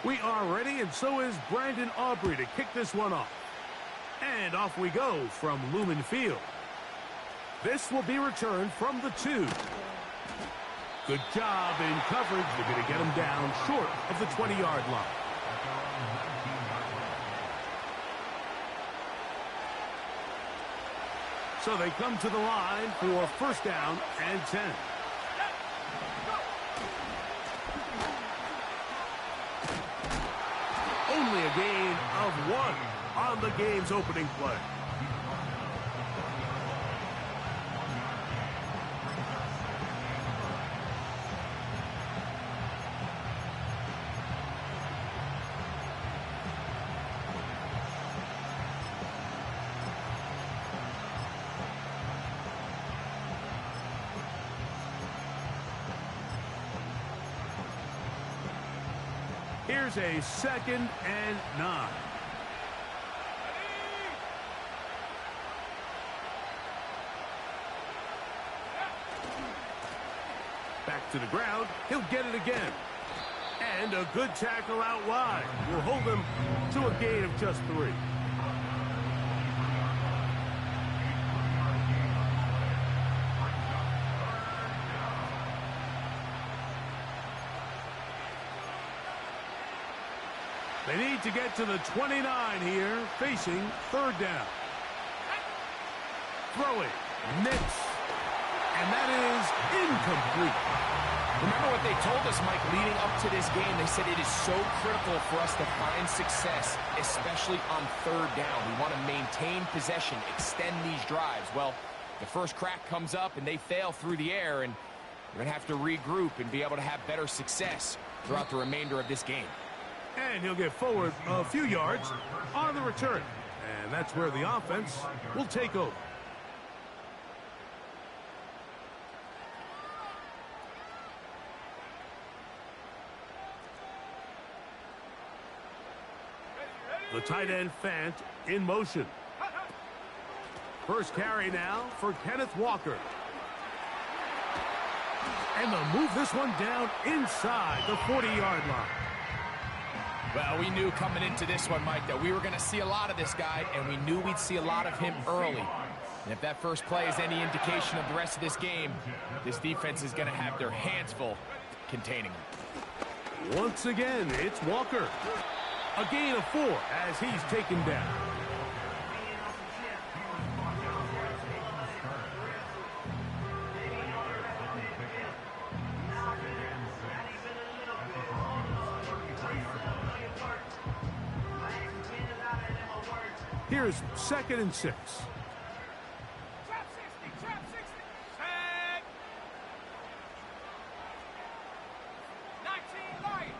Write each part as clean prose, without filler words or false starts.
We are ready, and so is Brandon Aubrey to kick this one off. And off we go from Lumen Field. This will be returned from the 2. Good job in coverage. They're going to get him down short of the 20-yard line. So they come to the line for first down and 10. Only a gain of 1 on the game's opening play. Here's a 2nd and 9. Back to the ground. He'll get it again. And a good tackle out wide. Will hold him to a gain of just 3. They need to get to the 29 here, facing 3rd down. Throwing, missed, and that is incomplete. Remember what they told us, Mike, leading up to this game. They said it is so critical for us to find success, especially on 3rd down. We want to maintain possession, extend these drives. Well, the first crack comes up, and they fail through the air, and we're going to have to regroup and be able to have better success throughout the remainder of this game. And he'll get forward a few yards on the return. And that's where the offense will take over. The tight end Fant in motion. First carry now for Kenneth Walker. And they'll move this one down inside the 40-yard line. Well, we knew coming into this one, Mike, that we were going to see a lot of this guy, and we knew we'd see a lot of him early. And if that first play is any indication of the rest of this game, this defense is going to have their hands full containing him. Once again, it's Walker. A gain of 4 as he's taken down. Here's 2nd and 6. Trap 60, trap 60. Tag. 19 Lion.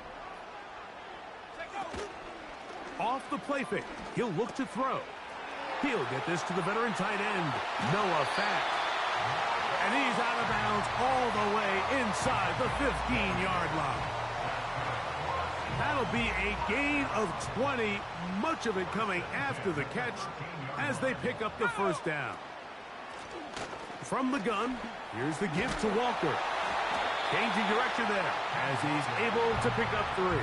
Take over. Off the play fake. He'll look to throw. He'll get this to the veteran tight end, Noah Fant. And he's out of bounds all the way inside the 15-yard line. That'll be a gain of 20, much of it coming after the catch as they pick up the first down. From the gun, here's the give to Walker. Changing direction there as he's able to pick up 3.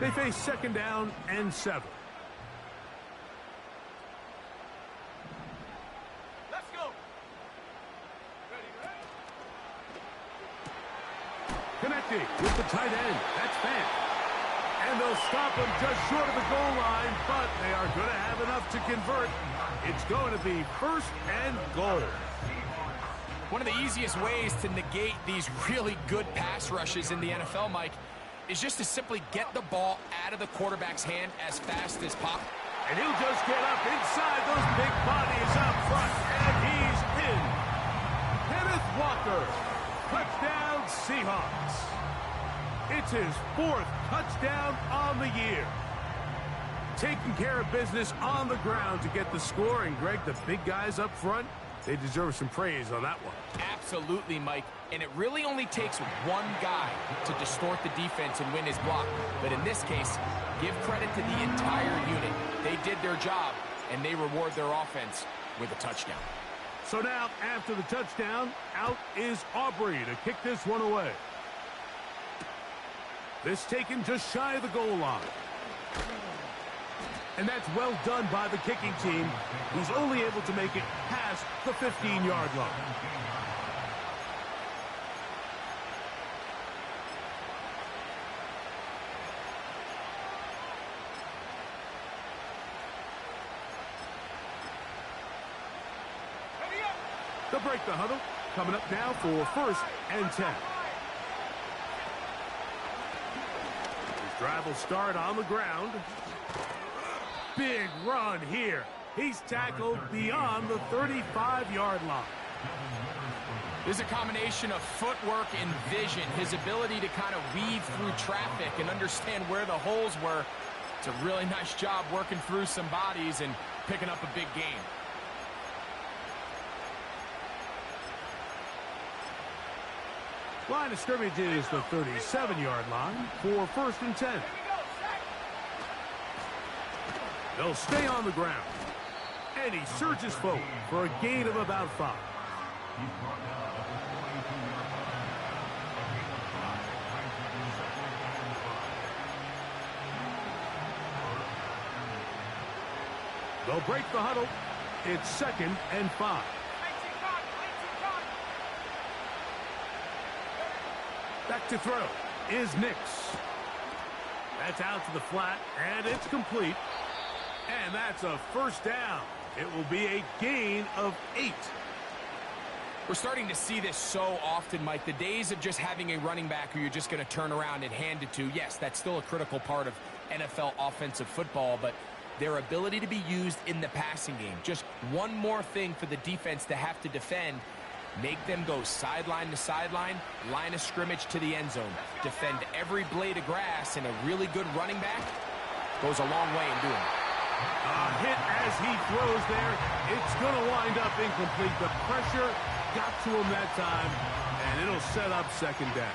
They face 2nd down and 7. Connecting with the tight end. That's Fant. And they'll stop him just short of the goal line, but they are going to have enough to convert. It's going to be 1st and goal. One of the easiest ways to negate these really good pass rushes in the NFL, Mike, is just to simply get the ball out of the quarterback's hand as fast as possible. And he'll just get up inside those big bodies up front, and he's in. Kenneth Walker. Touchdown, Seahawks. It's his 4th touchdown on the year. Taking care of business on the ground to get the score. And, Greg, the big guys up front, they deserve some praise on that one. Absolutely, Mike. And it really only takes one guy to distort the defense and win his block. But in this case, give credit to the entire unit. They did their job, and they reward their offense with a touchdown. So now, after the touchdown, out is Aubrey to kick this one away. This taken just shy of the goal line. And that's well done by the kicking team. He's only able to make it past the 15-yard line. They'll break the huddle. Coming up now for 1st and 10. His drive will start on the ground. Big run here. He's tackled beyond the 35-yard line. There's a combination of footwork and vision. His ability to kind of weave through traffic and understand where the holes were. It's a really nice job working through some bodies and picking up a big gain. Line of scrimmage is the 37-yard line for 1st and 10. They'll stay on the ground. And he surges forward for a gain of about 5. They'll break the huddle. It's 2nd and 5. Back to throw is Nix. That's out to the flat, and it's complete. And that's a 1st down. It will be a gain of 8. We're starting to see this so often, Mike. The days of just having a running back who you're just going to turn around and hand it to, yes, that's still a critical part of NFL offensive football, but their ability to be used in the passing game. Just one more thing for the defense to have to defend. Make them go sideline to sideline, line of scrimmage to the end zone. Defend every blade of grass, and a really good running back goes a long way in doing it. A hit as he throws there. It's going to wind up incomplete. The pressure got to him that time, and it'll set up 2nd down.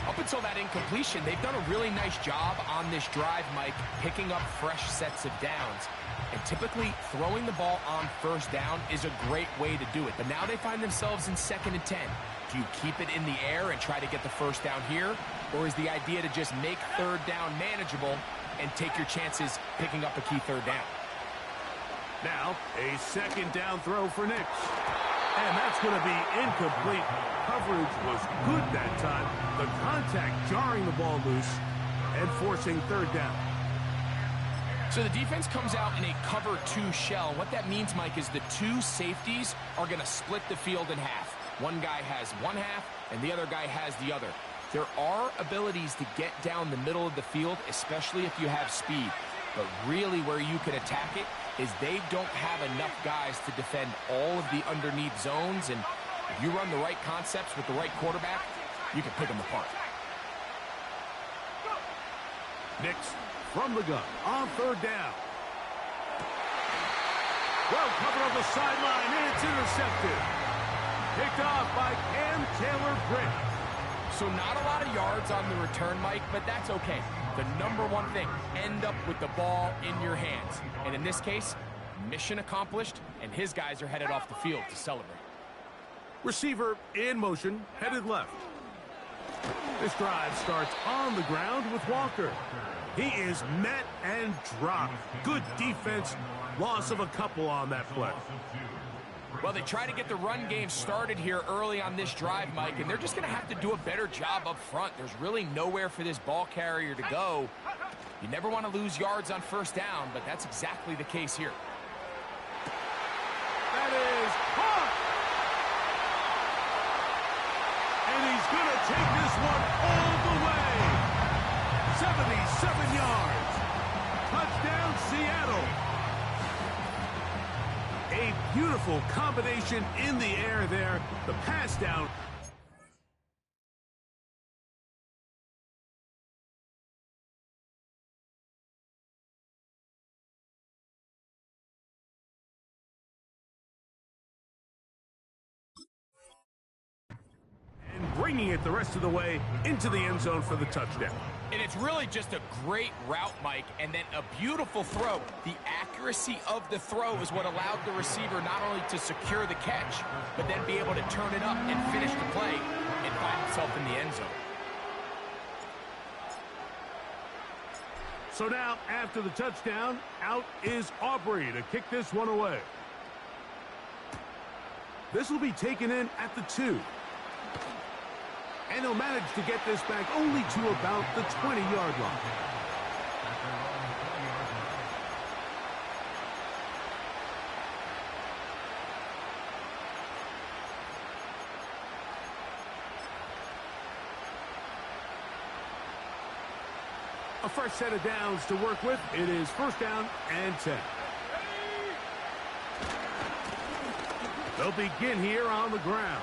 Up until that incompletion, they've done a really nice job on this drive, Mike, picking up fresh sets of downs. And typically, throwing the ball on 1st down is a great way to do it. But now they find themselves in 2nd and 10. Do you keep it in the air and try to get the 1st down here? Or is the idea to just make 3rd down manageable and take your chances picking up a key 3rd down? Now, a 2nd down throw for Nix. And that's going to be incomplete. Coverage was good that time. The contact jarring the ball loose and forcing 3rd down. So the defense comes out in a cover 2 shell. What that means, Mike, is the 2 safeties are going to split the field in half. One guy has one half, and the other guy has the other. There are abilities to get down the middle of the field, especially if you have speed. But really where you can attack it is they don't have enough guys to defend all of the underneath zones. And if you run the right concepts with the right quarterback, you can pick them apart. Nix from the gun on 3rd down. Well covered on the sideline, and it's intercepted. Picked off by Cam Taylor-Britt. So not a lot of yards on the return, Mike, but that's okay. The number one thing, end up with the ball in your hands. And in this case, mission accomplished, and his guys are headed off the field to celebrate. Receiver in motion, headed left. This drive starts on the ground with Walker. He is met and dropped. Good defense. Loss of a couple on that play. Well, they try to get the run game started here early on this drive, Mike, and they're just going to have to do a better job up front. There's really nowhere for this ball carrier to go. You never want to lose yards on 1st down, but that's exactly the case here. That is caught. And he's going to take this one all the way. 77 yards. Touchdown, Seattle. A beautiful combination in the air there. The pass down. And bringing it the rest of the way into the end zone for the touchdown. And it's really just a great route, Mike, and then a beautiful throw. The accuracy of the throw is what allowed the receiver not only to secure the catch, but then be able to turn it up and finish the play and find himself in the end zone. So now, after the touchdown, out is Aubrey to kick this one away. This will be taken in at the 2. And he'll manage to get this back only to about the 20-yard line. A fresh set of downs to work with. It is first down and 10. They'll begin here on the ground.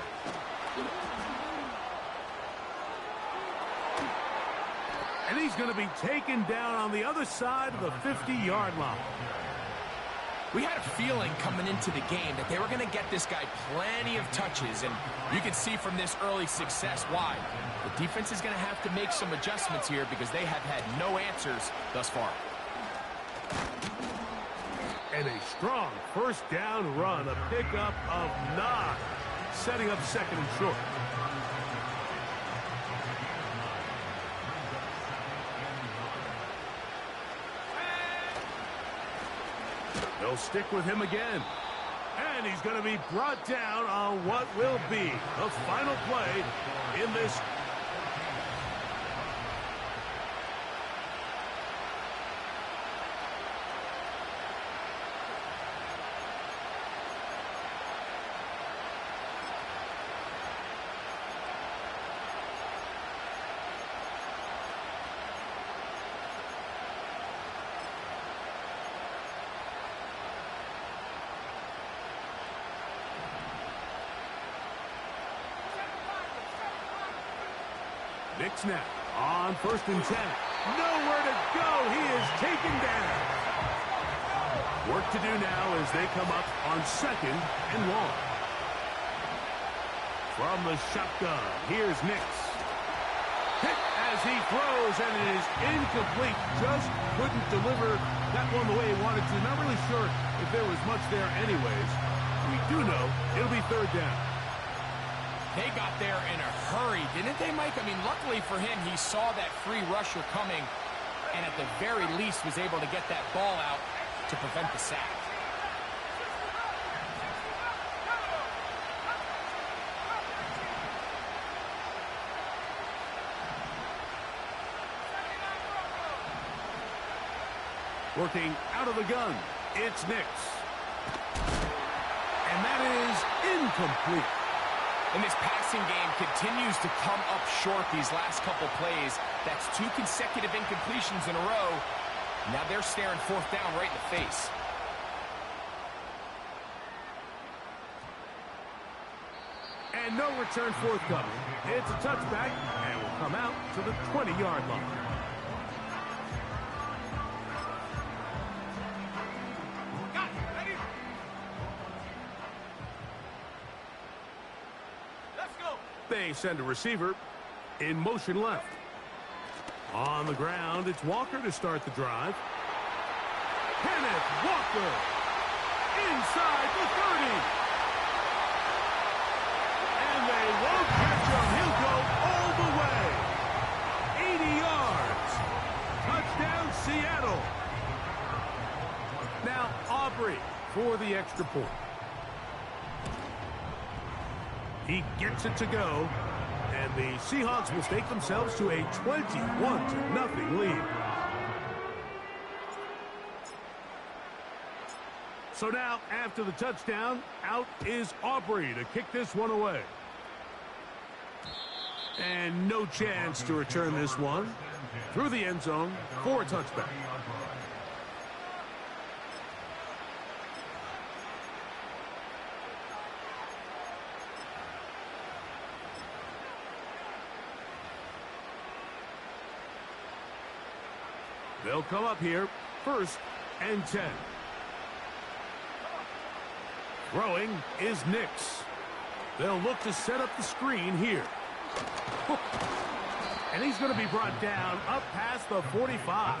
And he's going to be taken down on the other side of the 50-yard line. We had a feeling coming into the game that they were going to get this guy plenty of touches, and you can see from this early success why. The defense is going to have to make some adjustments here because they have had no answers thus far. And a strong first down run, a pickup of 9, setting up second and short. They'll stick with him again. And he's going to be brought down on what will be the final play in this. Nick snap on first and 10. Nowhere to go. He is taken down. Work to do now as they come up on second and long. From the shotgun, here's Nix. Hit as he throws, and it is incomplete. Just couldn't deliver that one the way he wanted to. Not really sure if there was much there anyways. We do know it'll be third down. They got there in a hurry, didn't they, Mike? I mean, luckily for him, he saw that free rusher coming and at the very least was able to get that ball out to prevent the sack. Working out of the gun, it's Nix. And that is incomplete. And this passing game continues to come up short these last couple plays. That's 2 consecutive incompletions in a row. Now they're staring fourth down right in the face. And no return forthcoming. It's a touchback and will come out to the 20-yard line. They send a receiver in motion left. On the ground, it's Walker to start the drive. Kenneth Walker inside the 30. And they won't catch him. He'll go all the way. 80 yards. Touchdown, Seattle. Now Aubrey for the extra point. He gets it to go, and the Seahawks will stake themselves to a 21-0 lead. So now, after the touchdown, out is Aubrey to kick this one away. And no chance to return this one through the end zone for a touchback. They'll come up here, first and 10. Throwing is Nix. They'll look to set up the screen here. And he's going to be brought down up past the 45.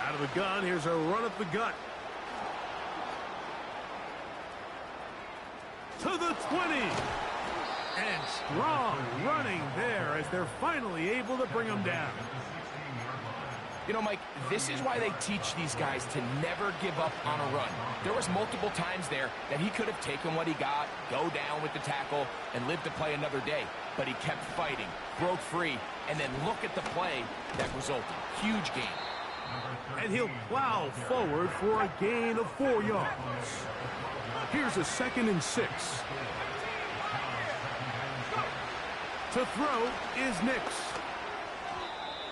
Out of the gun, here's a run up the gut. To the 20. And strong running there as they're finally able to bring him down. You know, Mike, this is why they teach these guys to never give up on a run. There was multiple times there that he could have taken what he got, go down with the tackle, and live to play another day. But he kept fighting, broke free, and then look at the play that resulted. Huge gain. And he'll plow forward for a gain of 4 yards. Here's a 2nd and 6. To throw is Nix.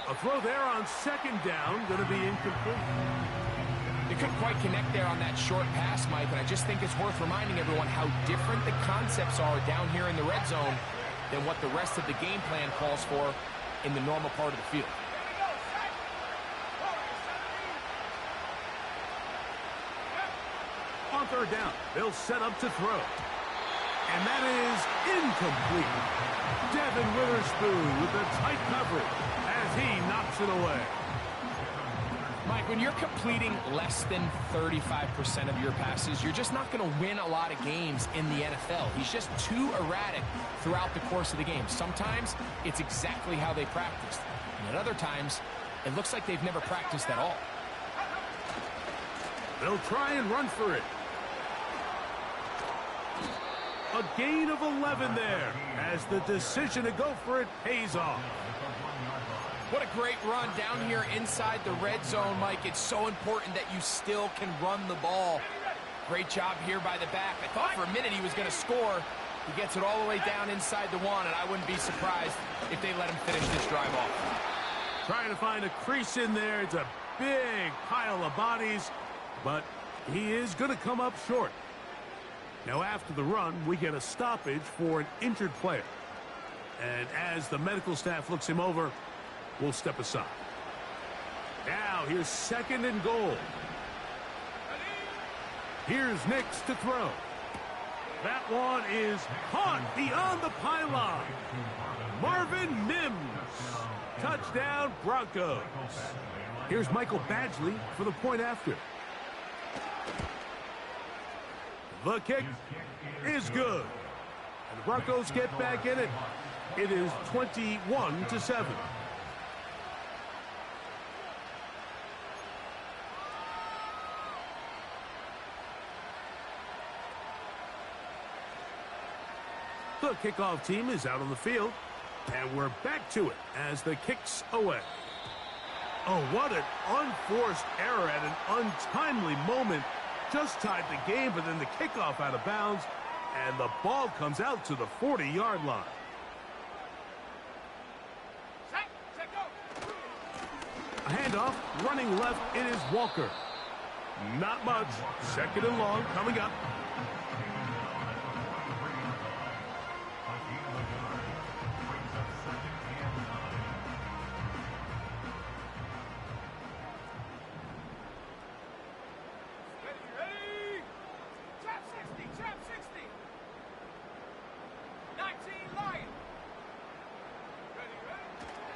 A throw there on 2nd down, going to be incomplete. They couldn't quite connect there on that short pass, Mike, and I just think it's worth reminding everyone how different the concepts are down here in the red zone than what the rest of the game plan calls for in the normal part of the field. On 3rd down, they'll set up to throw. And that is incomplete. Devin Witherspoon with a tight coverage as he knocks it away. Mike, when you're completing less than 35% of your passes, you're just not going to win a lot of games in the NFL. He's just too erratic throughout the course of the game. Sometimes it's exactly how they practiced. And at other times, it looks like they've never practiced at all. They'll try and run for it. A gain of 11 there as the decision to go for it pays off. What a great run down here inside the red zone, Mike. It's so important that you still can run the ball. Great job here by the back. I thought for a minute he was going to score. He gets it all the way down inside the 1, and I wouldn't be surprised if they let him finish this drive off. Trying to find a crease in there. It's a big pile of bodies, but he is going to come up short. Now, after the run, we get a stoppage for an injured player. And as the medical staff looks him over, we'll step aside. Now, here's 2nd and goal. Here's Nix to throw. That one is caught beyond the pylon. Marvin Mims. Touchdown, Broncos. Here's Michael Badgley for the point after. The kick is good. And the Broncos get back in it. It is 21-7. The kickoff team is out on the field. And we're back to it as the kick's away. Oh, what an unforced error at an untimely moment. Just tied the game, but then the kickoff out of bounds, and the ball comes out to the 40-yard line. A handoff, running left, it is Walker. Not much. 2nd and long coming up.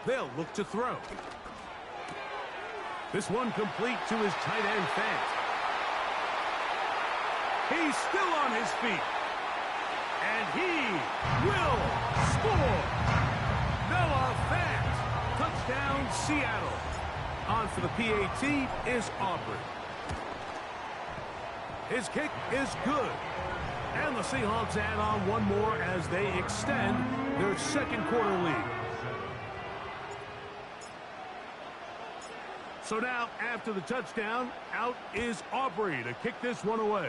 They'll look to throw. This one complete to his tight end, Fant. He's still on his feet. And he will score. Noah Fant. Touchdown, Seattle. On for the PAT is Aubrey. His kick is good. And the Seahawks add on one more as they extend their 2nd quarter lead. So now, after the touchdown, out is Aubrey to kick this one away.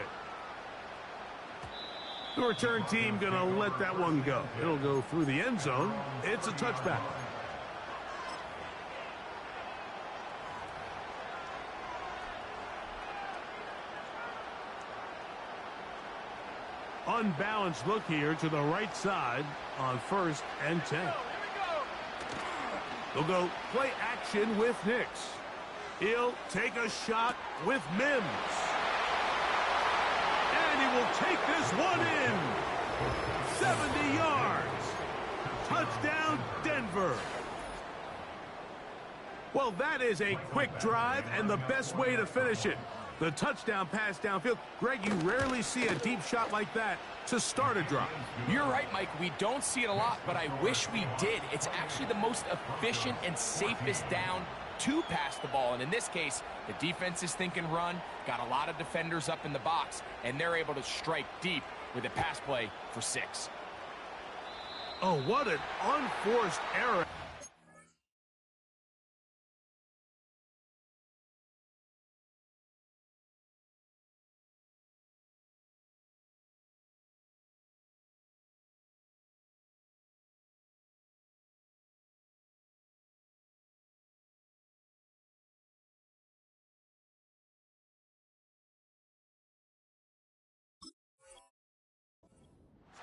The return team going to let that one go. It'll go through the end zone. It's a touchback. Unbalanced look here to the right side on 1st and 10. They'll go play action with Nix. He'll take a shot with Mims. will take this one in. 70 yards. Touchdown, Denver. Well, that is a quick drive and the best way to finish it. The touchdown pass downfield. Greg, you rarely see a deep shot like that to start a drive. You're right, Mike. We don't see it a lot, but I wish we did. It's actually the most efficient and safest down to pass the ball. And in this case, the defense is thinking run, got a lot of defenders up in the box, and they're able to strike deep with a pass play for 6. Oh, what an unforced error.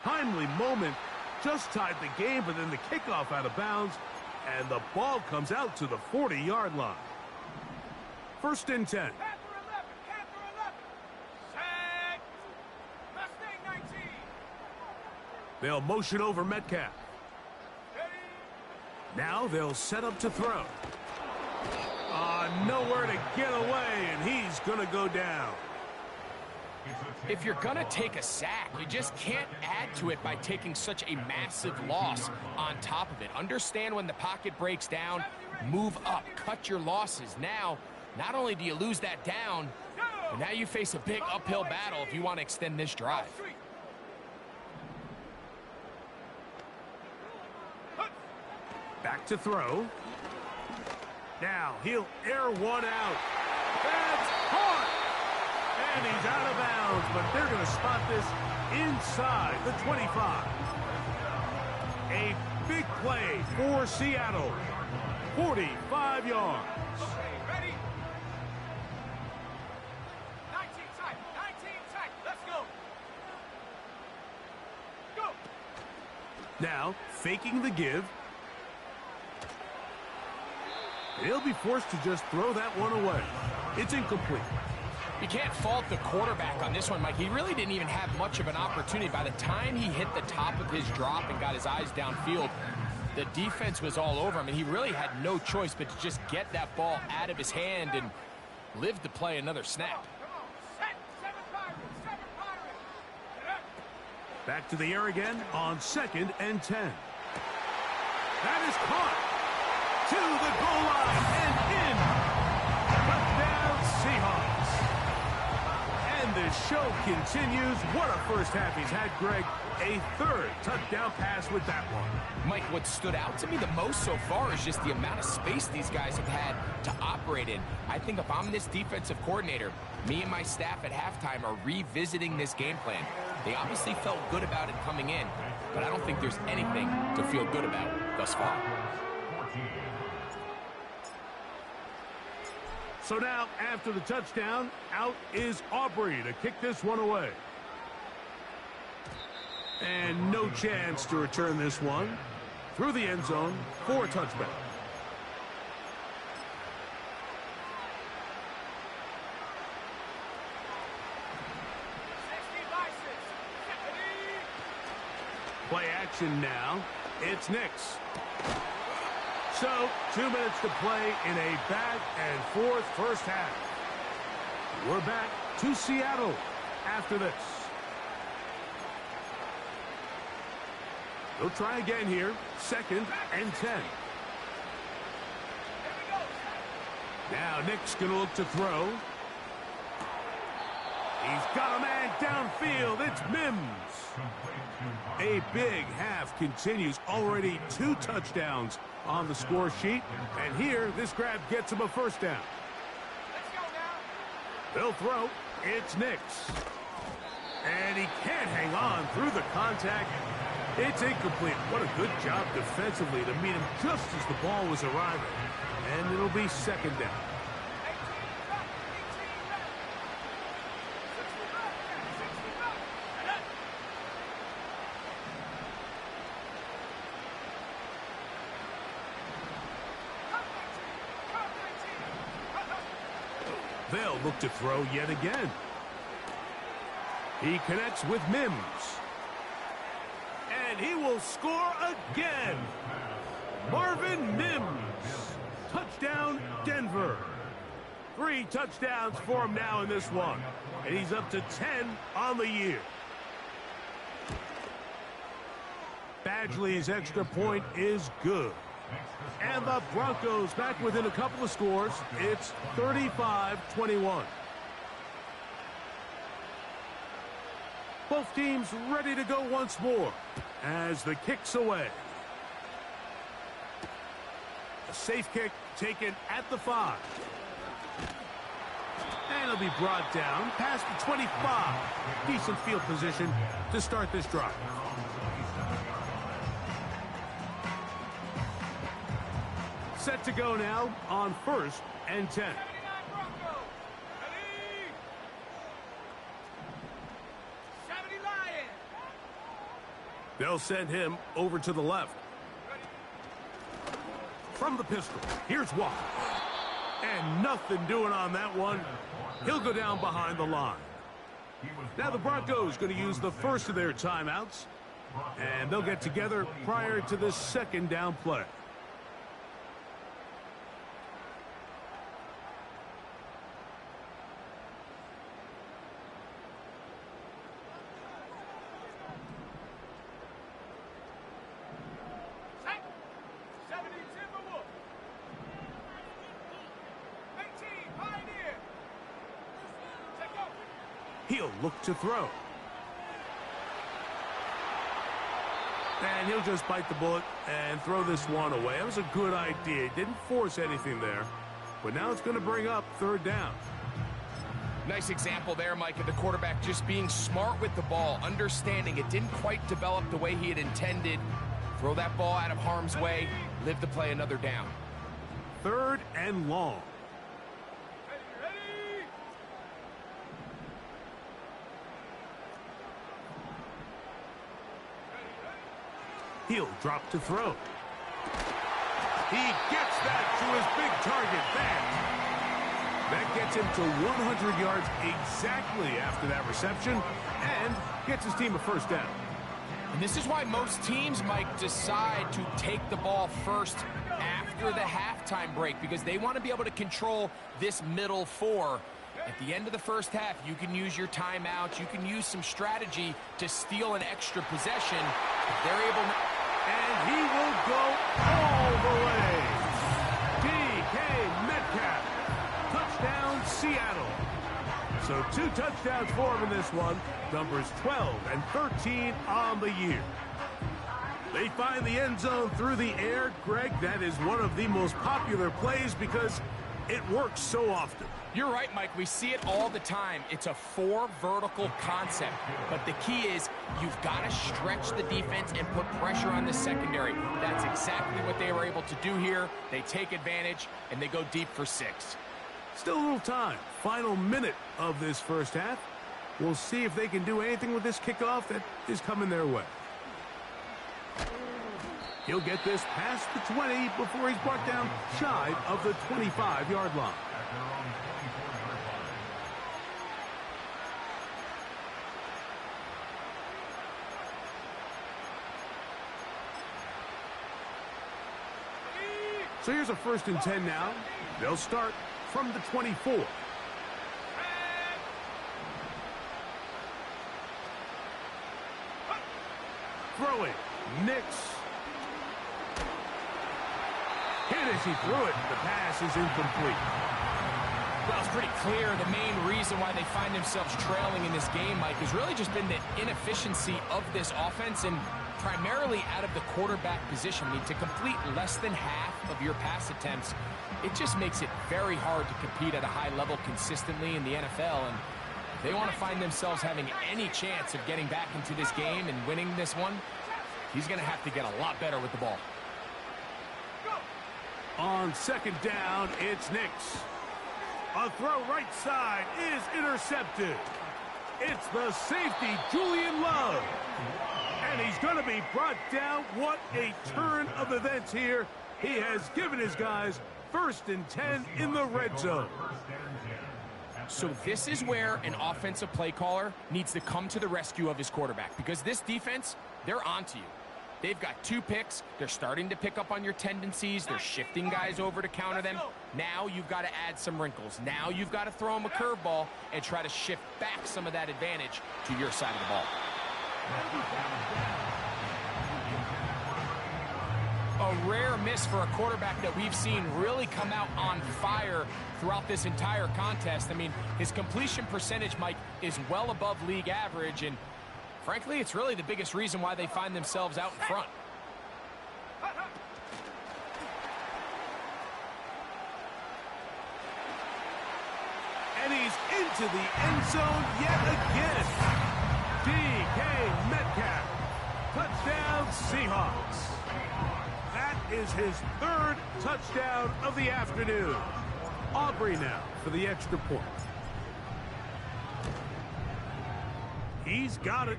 Timely moment, just tied the game, but then the kickoff out of bounds, and the ball comes out to the 40-yard line. 1st and 10. Panther 11, Panther 11. Set. Mustang 19. They'll motion over Metcalf. Ready. Now they'll set up to throw. Nowhere to get away, and he's going to go down. If you're going to take a sack, you just can't add to it by taking such a massive loss on top of it. Understand when the pocket breaks down, move up, cut your losses. Now, not only do you lose that down, but now you face a big uphill battle if you want to extend this drive. Back to throw. Now he'll air one out. That's caught! And he's out of bounds, but they're going to spot this inside the 25. A big play for Seattle. 45 yards. Okay, ready. 19 tight, 19 tight. Let's go. Go. Now, faking the give. He'll be forced to just throw that one away. It's incomplete. You can't fault the quarterback on this one, Mike. He really didn't even have much of an opportunity. By the time he hit the top of his drop and got his eyes downfield, the defense was all over him, and he really had no choice but to just get that ball out of his hand and live to play another snap. Come on. Set. 7 Pirates. 7 Pirates. Back to the air again on 2nd and 10. That is caught to the goal line and in. Touchdown Seahawks. And the show continues. What a first half he's had, Greg. A 3rd touchdown pass with that one. Mike, what stood out to me the most so far is just the amount of space these guys have had to operate in. I think if I'm this defensive coordinator, me and my staff at halftime are revisiting this game plan. They obviously felt good about it coming in, but I don't think there's anything to feel good about thus far. So now, after the touchdown, out is Aubrey to kick this one away. And no chance to return this one through the end zone for a touchback. Play action now. It's Nix. So, 2 minutes to play in a back-and-forth first half. We're back to Seattle after this. They'll try again here. 2nd and 10. Now Nick's going to look to throw. He's got a man downfield. It's Mims. A big half continues. Already 2 touchdowns on the score sheet. And here, this grab gets him a first down. Let's go now. They'll throw. It's Nix. And he can't hang on through the contact. It's incomplete. What a good job defensively to meet him just as the ball was arriving. And it'll be 2nd down. 18. They'll look to throw yet again. He connects with Mims. And he will score again. Marvin Mims. Touchdown, Denver. 3 touchdowns for him now in this one. And he's up to 10 on the year. Badgley's extra point is good. And the Broncos back within a couple of scores. It's 35-21. Both teams ready to go once more as the kick's away. A safe kick taken at the 5. And it'll be brought down past the 25. Decent field position to start this drive. Set to go now on 1st and 10. They'll send him over to the left. From the pistol, here's Walker. And nothing doing on that one. He'll go down behind the line. Now the Broncos going to use the first of their timeouts. And they'll get together prior to the second down play. He'll look to throw. And he'll just bite the bullet and throw this one away. That was a good idea. Didn't force anything there. But now it's going to bring up 3rd down. Nice example there, Mike, of the quarterback just being smart with the ball, understanding it didn't quite develop the way he had intended. Throw that ball out of harm's way, live to play another down. 3rd and long. He'll drop to throw. He gets that to his big target. That gets him to 100 yards exactly after that reception and gets his team a 1st down. And this is why most teams, Mike, decide to take the ball first after the halftime break, because they want to be able to control this middle 4. At the end of the first half, you can use your timeouts. You can use some strategy to steal an extra possession. If they're able to... And he will go all the way. DK Metcalf. Touchdown, Seattle. So 2 touchdowns for him in this one. Numbers 12 and 13 on the year. They find the end zone through the air. Greg, that is one of the most popular plays because it works so often. You're right, Mike. We see it all the time. It's a 4 vertical concept. But the key is you've got to stretch the defense and put pressure on the secondary. That's exactly what they were able to do here. They take advantage, and they go deep for 6. Still a little time. Final minute of this first half. We'll see if they can do anything with this kickoff that is coming their way. He'll get this past the 20 before he's brought down shy of the 25-yard line. So here's a 1st and 10 now. They'll start from the 24. Throwing. Nix. Hit as he threw it. The pass is incomplete. Well, it's pretty clear the main reason why they find themselves trailing in this game, Mike, has really just been the inefficiency of this offense and primarily out of the quarterback position. I mean, to complete less than half of your pass attempts, it just makes it very hard to compete at a high level consistently in the NFL. And if they want to find themselves having any chance of getting back into this game and winning this one, he's going to have to get a lot better with the ball. On 2nd down, it's Nix. A throw right side is intercepted. It's the safety, Julian Love. And he's going to be brought down. What a turn of events here. He has given his guys 1st and 10 in the red zone. So this is where an offensive play caller needs to come to the rescue of his quarterback, because this defense, they're onto you. They've got 2 picks. They're starting to pick up on your tendencies. They're shifting guys over to counter them. Now you've got to add some wrinkles. Now you've got to throw them a curveball and try to shift back some of that advantage to your side of the ball. A rare miss for a quarterback that we've seen really come out on fire throughout this entire contest. I mean, his completion percentage, Mike, is well above league average, and frankly, it's really the biggest reason why they find themselves out in front. And he's into the end zone yet again. DK Metcalf. Touchdown, Seahawks. That is his 3rd touchdown of the afternoon. Aubrey now for the extra point. He's got it.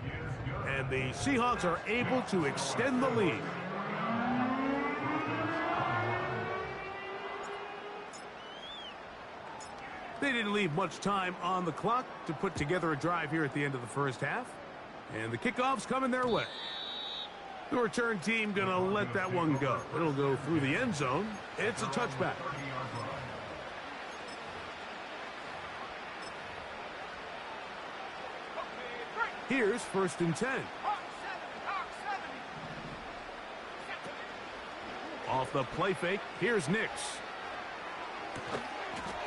And the Seahawks are able to extend the lead. They didn't leave much time on the clock to put together a drive here at the end of the first half. And the kickoff's coming their way. The return team going to let that one go. It'll go through the end zone. It's a touchback. Here's 1st and 10. Off the play fake, here's Nix.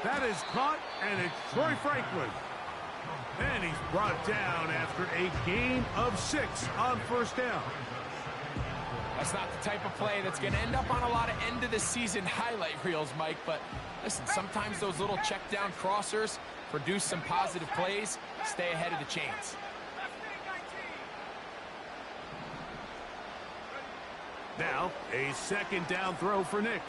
That is caught, and it's Troy Franklin. And he's brought down after a gain of 6 on 1st down. That's not the type of play that's going to end up on a lot of end-of-the-season highlight reels, Mike. But listen, sometimes those little check-down crossers produce some positive plays. Stay ahead of the chains. Now, a 2nd down throw for Nix.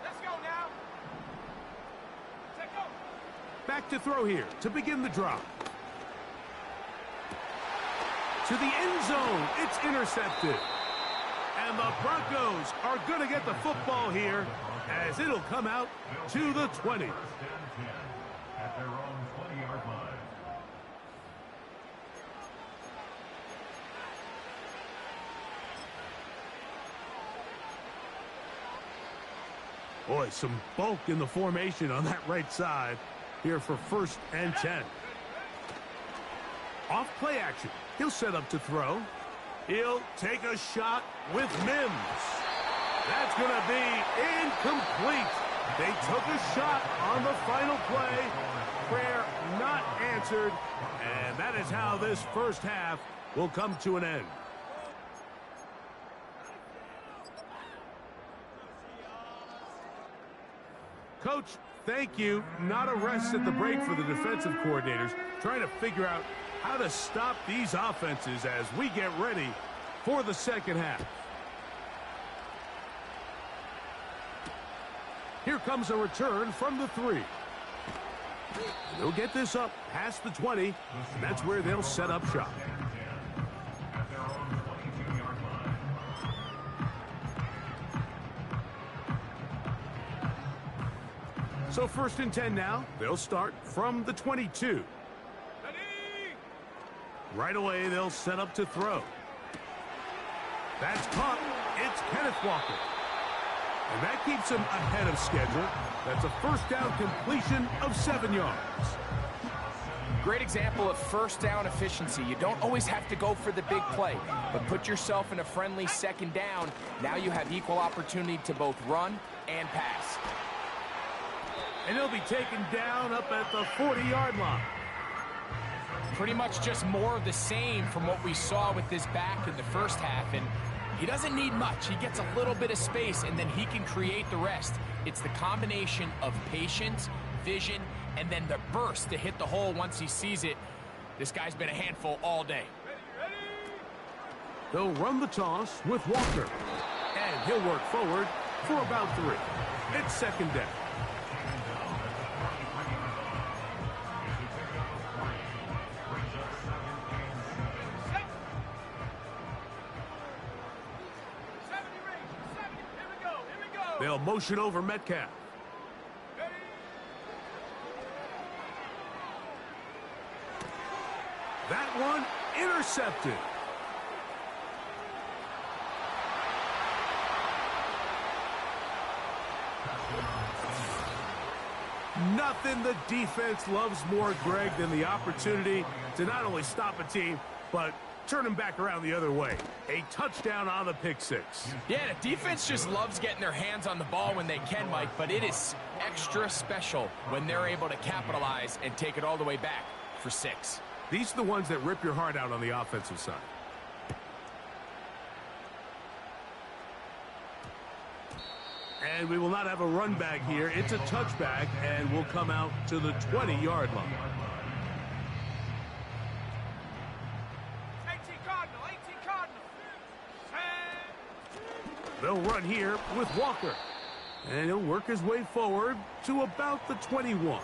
Let's go now. Take go. Back to throw here to begin the drive. To the end zone, it's intercepted. And the Broncos are going to get the football here as it'll come out to the 20. At their own 20-yard line. Boy, some bulk in the formation on that right side here for 1st and 10. Off play action. He'll set up to throw. He'll take a shot with Mims. That's going to be incomplete. They took a shot on the final play. Prayer not answered. And that is how this first half will come to an end. Coach, thank you. Not a rest at the break for the defensive coordinators, trying to figure out how to stop these offenses as we get ready for the second half. Here comes a return from the 3. They'll get this up past the 20, and that's where they'll set up shop. At their own 22-yard line. So 1st and 10 now. They'll start from the 22. Right away, they'll set up to throw. That's caught. It's Kenneth Walker. And that keeps him ahead of schedule. That's a 1st down completion of 7 yards. Great example of 1st down efficiency. You don't always have to go for the big play, but put yourself in a friendly 2nd down. Now you have equal opportunity to both run and pass. And he'll be taken down up at the 40-yard line. Pretty much just more of the same from what we saw with this back in the first half. And he doesn't need much. He gets a little bit of space, and then he can create the rest. It's the combination of patience, vision, and then the burst to hit the hole once he sees it. This guy's been a handful all day. They'll run the toss with Walker. And he'll work forward for about 3. It's 2nd down. They'll motion over Metcalf. That one intercepted. Nothing the defense loves more, Greg, than the opportunity to not only stop a team, but turn them back around the other way. A touchdown on the pick six. Yeah, the defense just loves getting their hands on the ball when they can, Mike, but it is extra special when they're able to capitalize and take it all the way back for 6. These are the ones that rip your heart out on the offensive side. And we will not have a run back here. It's a touchback, and we'll come out to the 20-yard line. 18 Cardinal, 18 Cardinal. 10. They'll run here with Walker. And he'll work his way forward to about the 21.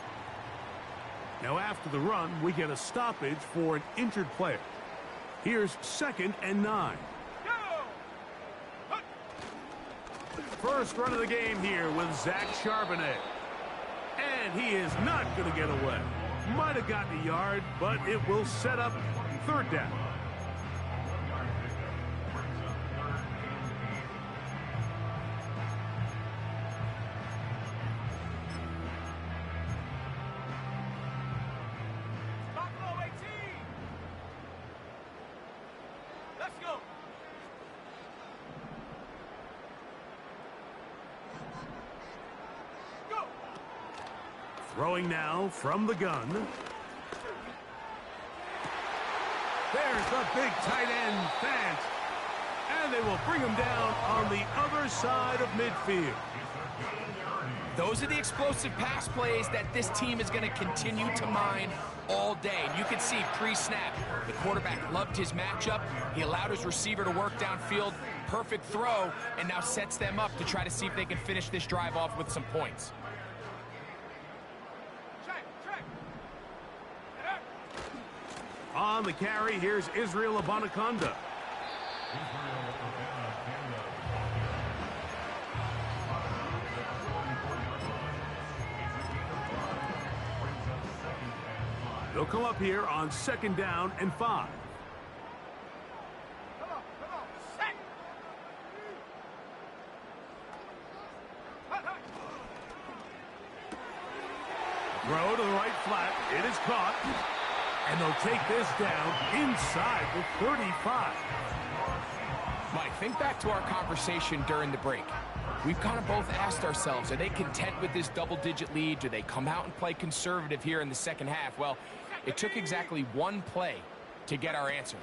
Now after the run, we get a stoppage for an injured player. Here's 2nd and 9. First run of the game here with Zach Charbonnet. And he is not going to get away. Might have gotten a yard, but it will set up 3rd down. Buffalo 18. Let's go. Throwing now from the gun. There's the big tight end, Fant. And they will bring him down on the other side of midfield. Those are the explosive pass plays that this team is going to continue to mine all day. And you can see pre-snap, the quarterback loved his matchup. He allowed his receiver to work downfield. Perfect throw, and now sets them up to try to see if they can finish this drive off with some points. On the carry, here's Israel Abanaconda. They'll come up here on 2nd down and 5. Come on, set. Throw to the right flat. It is caught. And they'll take this down inside the 35. Mike, think back to our conversation during the break. We've kind of both asked ourselves, are they content with this double-digit lead? Do they come out and play conservative here in the second half? Well, it took exactly one play to get our answer.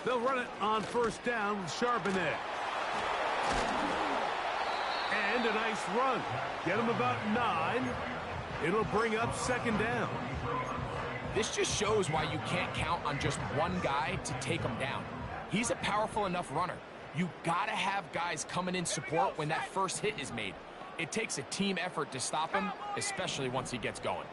They'll run it on 1st down with Charbonnet. And a nice run. Get him about 9. It'll bring up 2nd down. This just shows why you can't count on just one guy to take him down. He's a powerful enough runner. You gotta have guys coming in support when that first hit is made. It takes a team effort to stop him, especially once he gets going.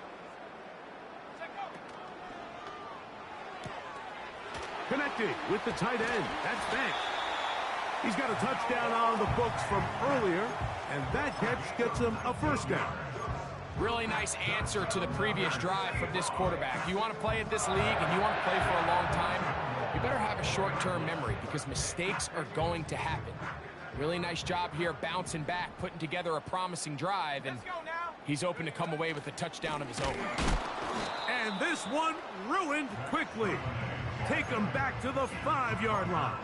Connecting with the tight end. That's Banks. He's got a touchdown on the books from earlier, and that catch gets him a 1st down. Really nice answer to the previous drive from this quarterback. You want to play at this league and you want to play for a long time, you better have a short-term memory because mistakes are going to happen. Really nice job here bouncing back, putting together a promising drive, and he's open to come away with a touchdown of his own. And this one ruined quickly. Take him back to the 5-yard line.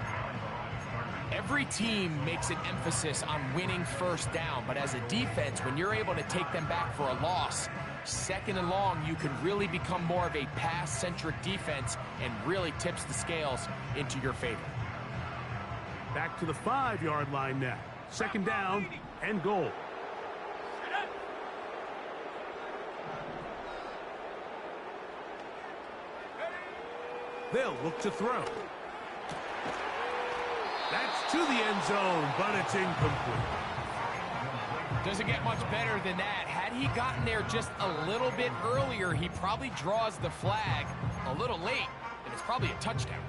Every team makes an emphasis on winning 1st down, but as a defense, when you're able to take them back for a loss, 2nd and long, you can really become more of a pass-centric defense and really tips the scales into your favor. Back to the 5-yard line now. 2nd down and goal. They'll look to throw. That's to the end zone, but it's incomplete. Doesn't get much better than that. Had he gotten there just a little bit earlier, he probably draws the flag a little late, and it's probably a touchdown.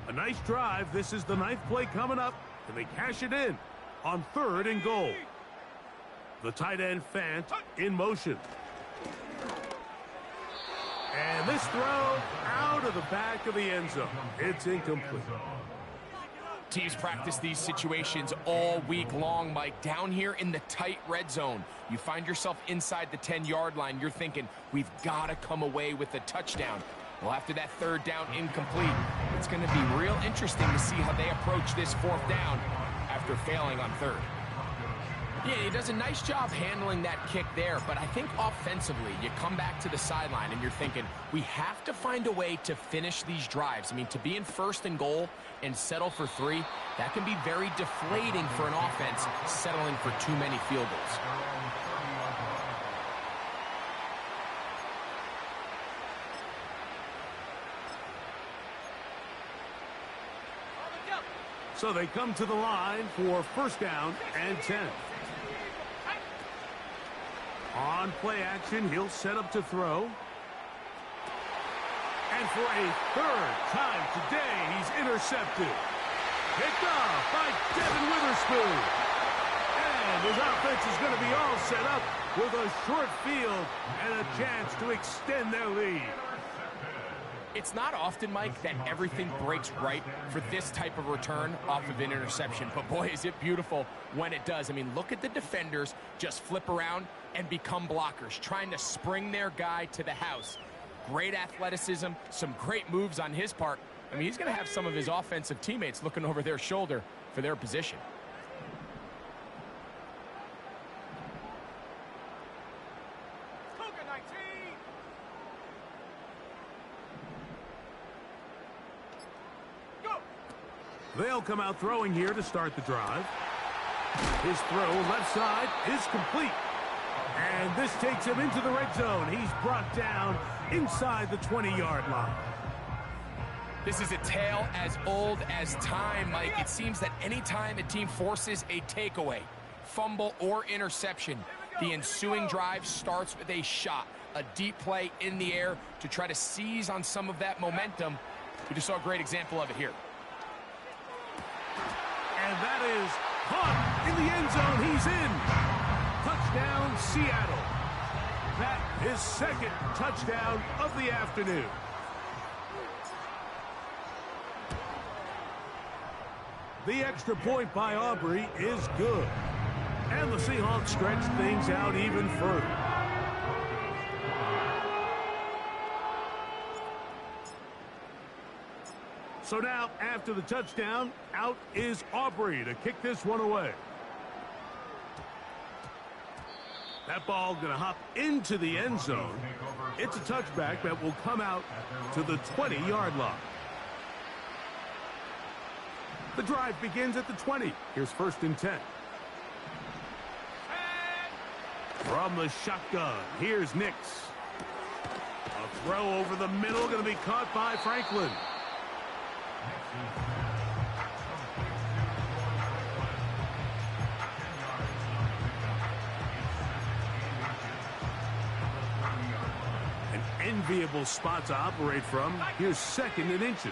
A nice drive. This is the 9th play coming up. Can they cash it in on 3rd and goal? The tight end Fant in motion. And this throw out of the back of the end zone. It's incomplete. Teams practice these situations all week long, Mike. Down here in the tight red zone, you find yourself inside the 10-yard line. You're thinking, we've got to come away with a touchdown. Well, after that 3rd down incomplete, it's going to be real interesting to see how they approach this 4th down after failing on 3rd. Yeah, he does a nice job handling that kick there, but I think offensively, you come back to the sideline and you're thinking, we have to find a way to finish these drives. I mean, to be in 1st and goal and settle for 3, that can be very deflating for an offense settling for too many field goals. So they come to the line for 1st down and 10. On play action, he'll set up to throw. And for a 3rd time today, he's intercepted. Picked off by Devin Witherspoon. And his offense is going to be all set up with a short field and a chance to extend their lead. It's not often, Mike, that everything breaks right for this type of return off of an interception. But boy, is it beautiful when it does. I mean, look at the defenders just flip around and become blockers, trying to spring their guy to the house. Great athleticism, some great moves on his part. I mean, he's going to have some of his offensive teammates looking over their shoulder for their position. They'll come out throwing here to start the drive. His throw left side is complete. And this takes him into the red zone. He's brought down inside the 20-yard line. This is a tale as old as time, Mike. It seems that anytime a team forces a takeaway, fumble, or interception, the ensuing drive starts with a shot, a deep play in the air to try to seize on some of that momentum. We just saw a great example of it here. And that is caught in the end zone. He's in. Touchdown, Seattle. That is 2nd touchdown of the afternoon. The extra point by Aubrey is good. And the Seahawks stretch things out even further. So now, after the touchdown, out is Aubrey to kick this one away. That ball going to hop into the end zone. It's a touchback that will come out to the 20-yard line. The drive begins at the 20. Here's 1st and 10. From the shotgun, here's Nix. A throw over the middle, going to be caught by Franklin. An enviable spot to operate from. Here's 2nd and inches.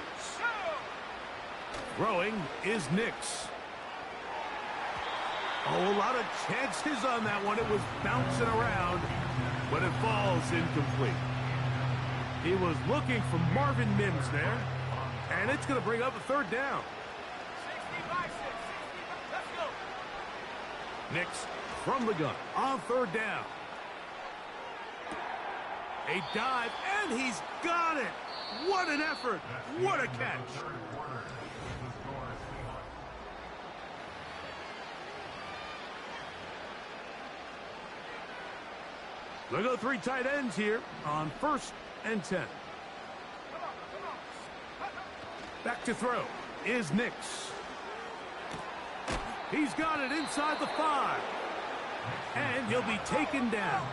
Throwing is Nix. Oh, a lot of chances on that one. It was bouncing around, but it falls incomplete. He was looking for Marvin Mims there. And it's going to bring up a 3rd down. 65, 60, let's go. Nix from the gun on 3rd down. A dive, and he's got it. What an effort. What a catch. They'll go 3 tight ends here on 1st and 10. Back to throw is Nix. He's got it inside the 5. And he'll be taken down.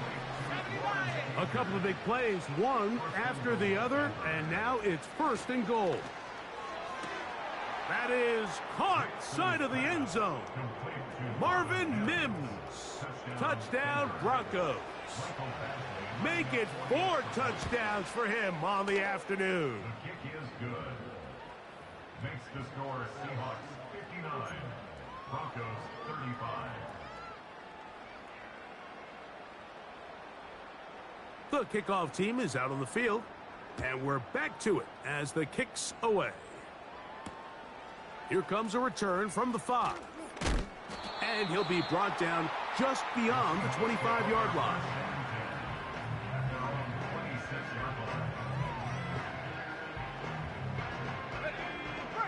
A couple of big plays, one after the other, and now it's 1st and goal. That is caught side of the end zone. Marvin Mims. Touchdown, Broncos. Make it 4 touchdowns for him on the afternoon. The kick is good. The score, Seahawks 59, Broncos 35. The kickoff team is out on the field, and we're back to it as the kick's away. Here comes a return from the 5. And he'll be brought down just beyond the 25-yard line.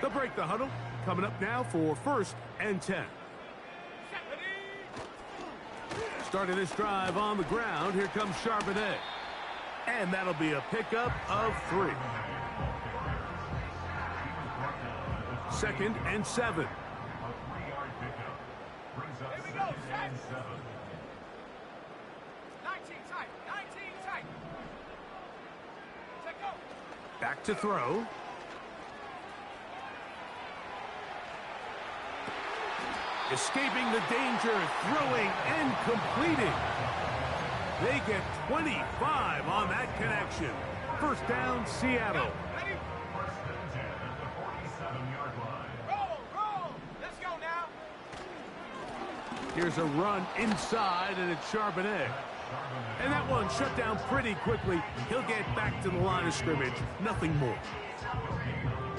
They'll break the huddle. Coming up now for 1st and 10. Starting this drive on the ground, here comes Charbonnet. And that'll be a pickup of 3. 2nd and 7. A 3-yard pickup brings up 2nd and 7. 19 tight, 19 tight. Check go. Back to throw. Escaping the danger, throwing and completing. They get 25 on that connection. 1st down, Seattle. Ready? 1st and 10 at the 47-yard line. Roll. Let's go now. Here's a run inside, and it's Charbonnet. And that one shut down pretty quickly. He'll get back to the line of scrimmage. Nothing more.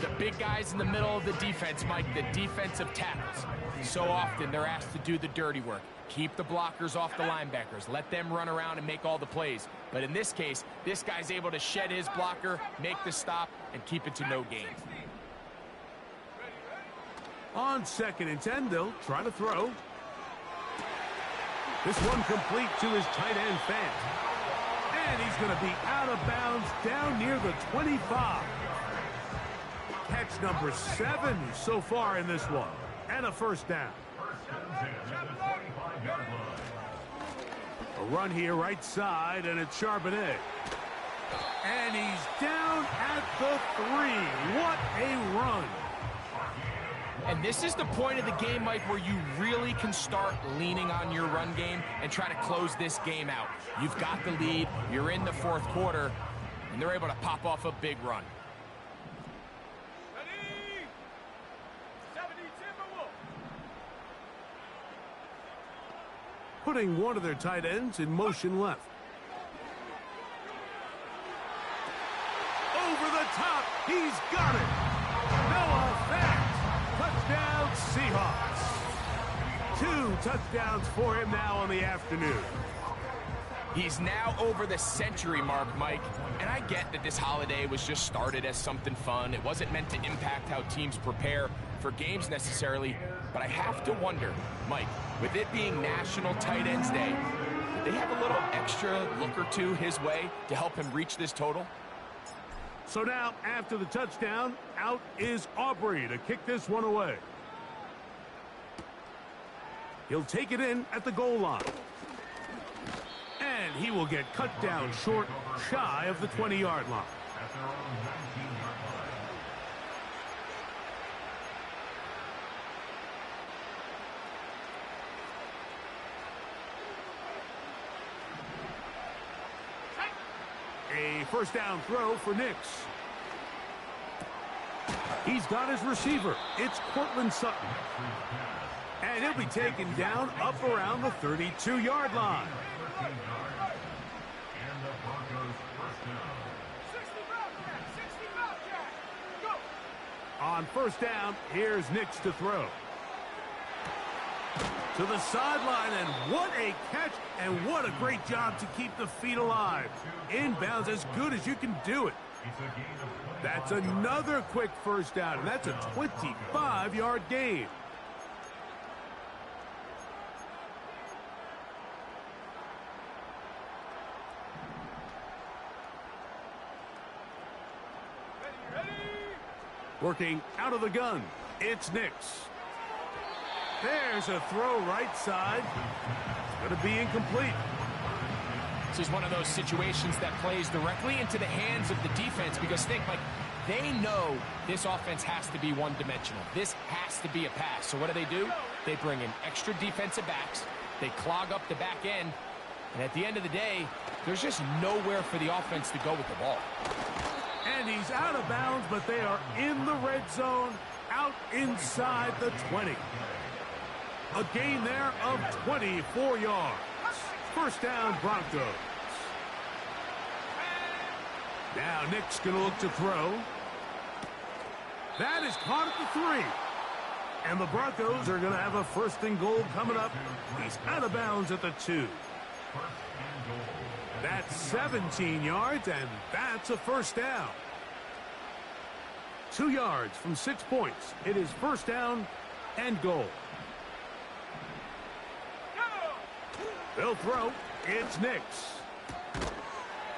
The big guys in the middle of the defense, Mike, the defensive tackles. So often they're asked to do the dirty work. Keep the blockers off the linebackers. Let them run around and make all the plays. But in this case, this guy's able to shed his blocker, make the stop, and keep it to no gain. On 2nd and 10, they'll try to throw. This one complete to his tight end, Fant. And he's going to be out of bounds down near the 25. Catch number 7 so far in this one. And a 1st down. 1st and 10 at the 25-yard line. A run here right side, and it's Charbonnet. And he's down at the 3. What a run. And this is the point of the game, Mike, where you really can start leaning on your run game and try to close this game out. You've got the lead, you're in the 4th quarter, and they're able to pop off a big run. Ready? 70 Timberwolves. Putting one of their tight ends in motion left. Over the top, he's got it. Noah Fant. Touchdown, Seahawks. 2 touchdowns for him now on the afternoon. He's now over the century mark, Mike. And I get that this holiday was just started as something fun. It wasn't meant to impact how teams prepare for games necessarily. But I have to wonder, Mike, with it being National Tight Ends Day, did they have a little extra look or two his way to help him reach this total? So now, after the touchdown, out is Aubrey to kick this one away. He'll take it in at the goal line. And he will get cut down short, shy of the 20-yard line. At their own 19-yard line. A 1st down throw for Nix. He's got his receiver. It's Cortland Sutton. And he'll be taken down up around the 32-yard line. 13 yards. And the Broncos 1st down. 60 Bobcat. 60 Bobcat. Go. On 1st down, here's Nix to throw. To the sideline, and what a catch, and what a great job to keep the feet alive. Inbounds as good as you can do it. It's a gain of 25 That's yards. another quick 1st down, and that's a 25-yard gain. Ready? Working out of the gun, it's Nix. There's a throw right side. It's going to be incomplete. This is one of those situations that plays directly into the hands of the defense because think, Mike, they know this offense has to be one-dimensional. This has to be a pass. So what do? They bring in extra defensive backs. They clog up the back end. And at the end of the day, there's just nowhere for the offense to go with the ball. And he's out of bounds, but they are in the red zone out inside the 20. A gain there of 24 yards. First down, Broncos. Now Nick's going to look to throw. That is caught at the 3. And the Broncos are going to have a first and goal coming up. He's out of bounds at the 2. That's 17 yards, and that's a first down. 2 yards from 6 points. It is first down and goal. They'll throw. It's Nick's.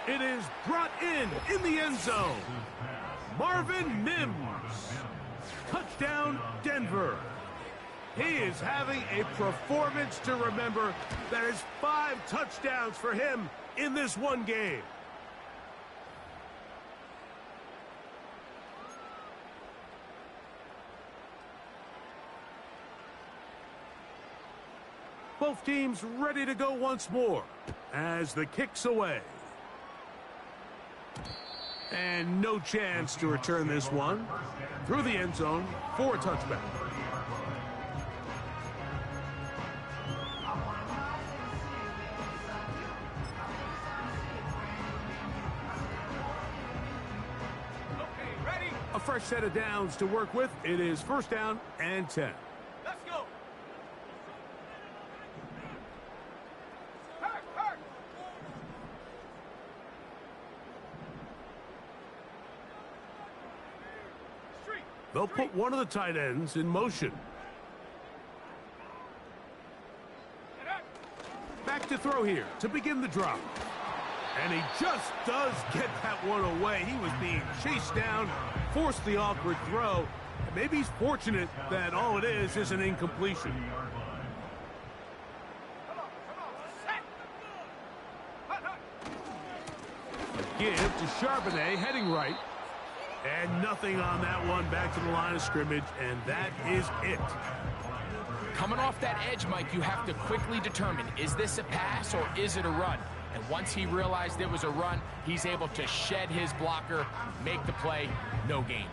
It is brought in the end zone. Marvin Mims. Touchdown, Denver. He is having a performance to remember. There is 5 touchdowns for him in this one game. Both teams ready to go once more as the kick's away. And no chance to return this one. Through the end zone for a touchback. Okay, ready? A fresh set of downs to work with. It is first down and 10. Let's go. Hurt. Street. They'll put one of the tight ends in motion. Back to throw here to begin the drop. And he just does get that one away. He was being chased down, forced the awkward throw. And maybe he's fortunate that all it is an incompletion. Come on. Set. Give to Charbonnet, heading right. And nothing on that one, back to the line of scrimmage, and that is it. Coming off that edge, Mike, you have to quickly determine, is this a pass or is it a run? And once he realized it was a run, he's able to shed his blocker, make the play, no gain.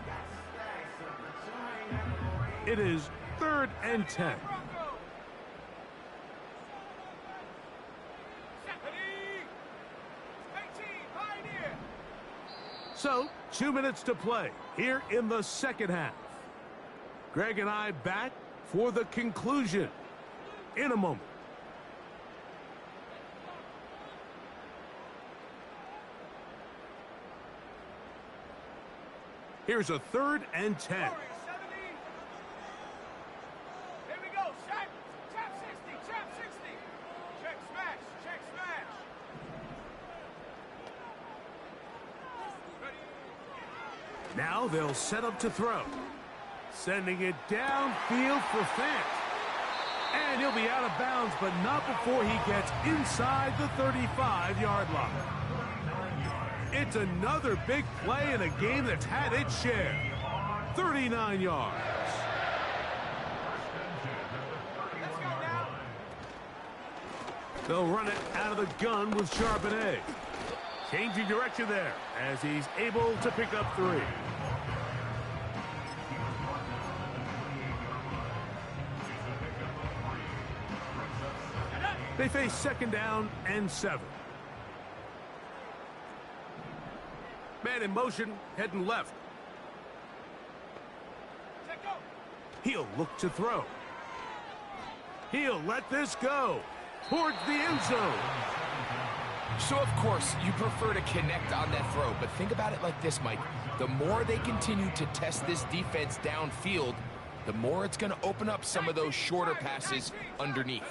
It is 3rd and 10. So, 2 minutes to play here in the second half. Greg and I back for the conclusion in a moment. Here's a 3rd and 10. Here we go. Shot. Trap 60. Check smash. Ready. Now they'll set up to throw. Sending it downfield for Fant. And he'll be out of bounds, but not before he gets inside the 35-yard line. It's another big play in a game that's had its share. 39 yards. Let's go now. They'll run it out of the gun with Charbonnet. Changing direction there as he's able to pick up 3. They face second down and 7. Man in motion, heading left. Check go. He'll look to throw. He'll let this go towards the end zone. So, of course, you prefer to connect on that throw, but think about it like this, Mike. The more they continue to test this defense downfield, the more it's going to open up some of those shorter passes underneath.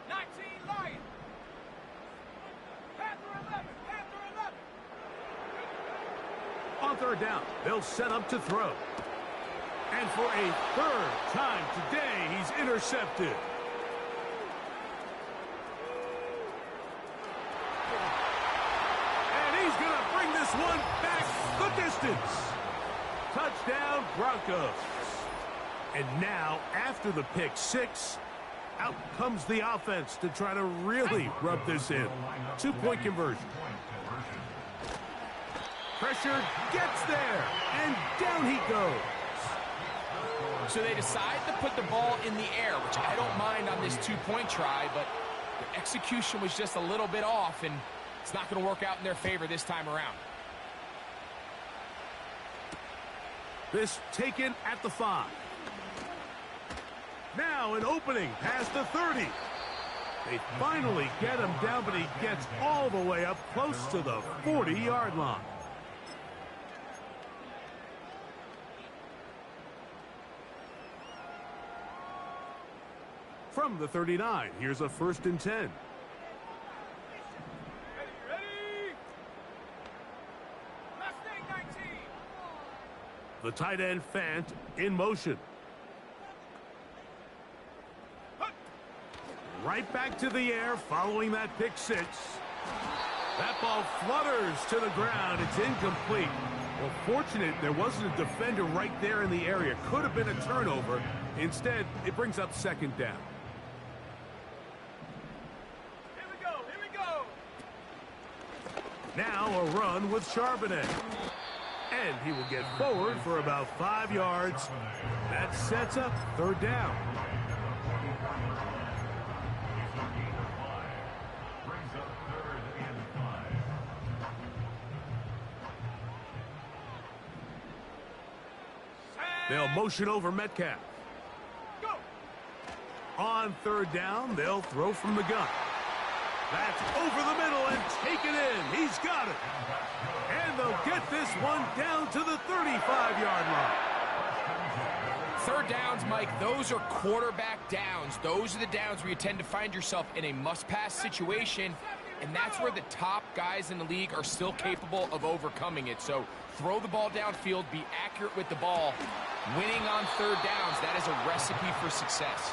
19 Lion. Panther 11. On 3rd down, they'll set up to throw. And for a 3rd time today, he's intercepted. And he's going to bring this one back the distance. Touchdown, Broncos. And now, after the pick 6, out comes the offense to try to really rub this in. 2-point conversion. Pressure gets there, and down he goes. So they decide to put the ball in the air, which I don't mind on this two-point try, but the execution was just a little bit off, and it's not going to work out in their favor this time around. This taken at the 5. Now an opening past the 30. They finally get him down, but he gets all the way up close to the 40-yard line. From the 39, here's a 1st and 10. Ready? Mustang 19. The tight end Fant in motion. Right back to the air following that pick 6. That ball flutters to the ground. It's incomplete. Well, fortunate there wasn't a defender right there in the area. Could have been a turnover. Instead, it brings up 2nd down. Here we go. Here we go. Now a run with Charbonnet. And he will get forward for about 5 yards. That sets up 3rd down. They'll motion over Metcalf. Go. On 3rd down, they'll throw from the gun. That's over the middle and taken in. He's got it. And they'll get this one down to the 35-yard line. 3rd downs, Mike, those are quarterback downs. Those are the downs where you tend to find yourself in a must-pass situation, and that's where the top guys in the league are still capable of overcoming it. So throw the ball downfield, be accurate with the ball. Winning on 3rd downs, that is a recipe for success.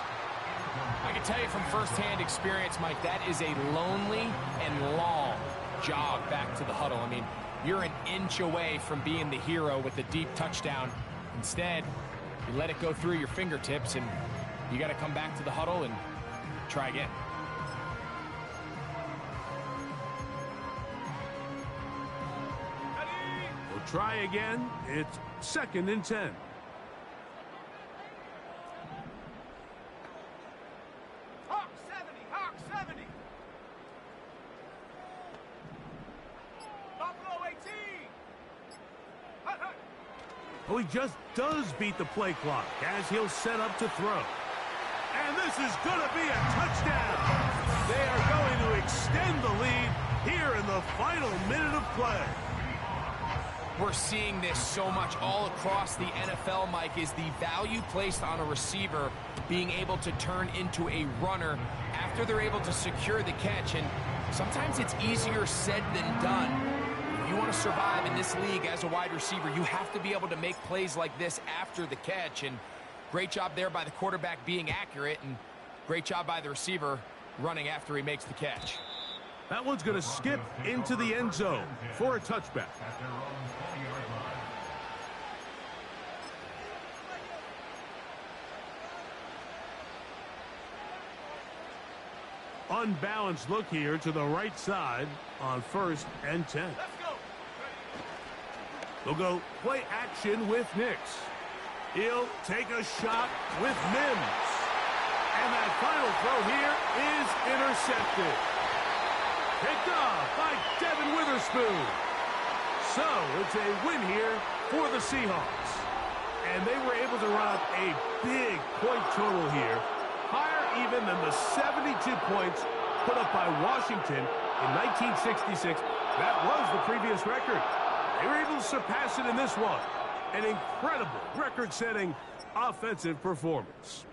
I can tell you from firsthand experience, Mike, that is a lonely and long jog back to the huddle. I mean, you're an inch away from being the hero with a deep touchdown. Instead, you let it go through your fingertips, and you got to come back to the huddle and try again. We'll try again. It's 2nd and 10. Hawk 70. Hawk 70. Buffalo 18. Hut, hut. Oh, he just does beat the play clock as he'll set up to throw. And this is going to be a touchdown. They are going to extend the lead here in the final minute of play. We're seeing this so much all across the NFL, Mike, is the value placed on a receiver being able to turn into a runner after they're able to secure the catch. And sometimes it's easier said than done. If you want to survive in this league as a wide receiver, you have to be able to make plays like this after the catch. And great job there by the quarterback being accurate, and great job by the receiver running after he makes the catch. That one's going to skip into the end zone for a touchback. Unbalanced look here to the right side on 1st and 10. Let's go. They'll go play action with Nix. He'll take a shot with Mims. And that final throw here is intercepted. Picked off by Devin Witherspoon. So it's a win here for the Seahawks. And they were able to run up a big point total here. Higher even than the 72 points put up by Washington in 1966. That was the previous record. They were able to surpass it in this one. An incredible record-setting offensive performance.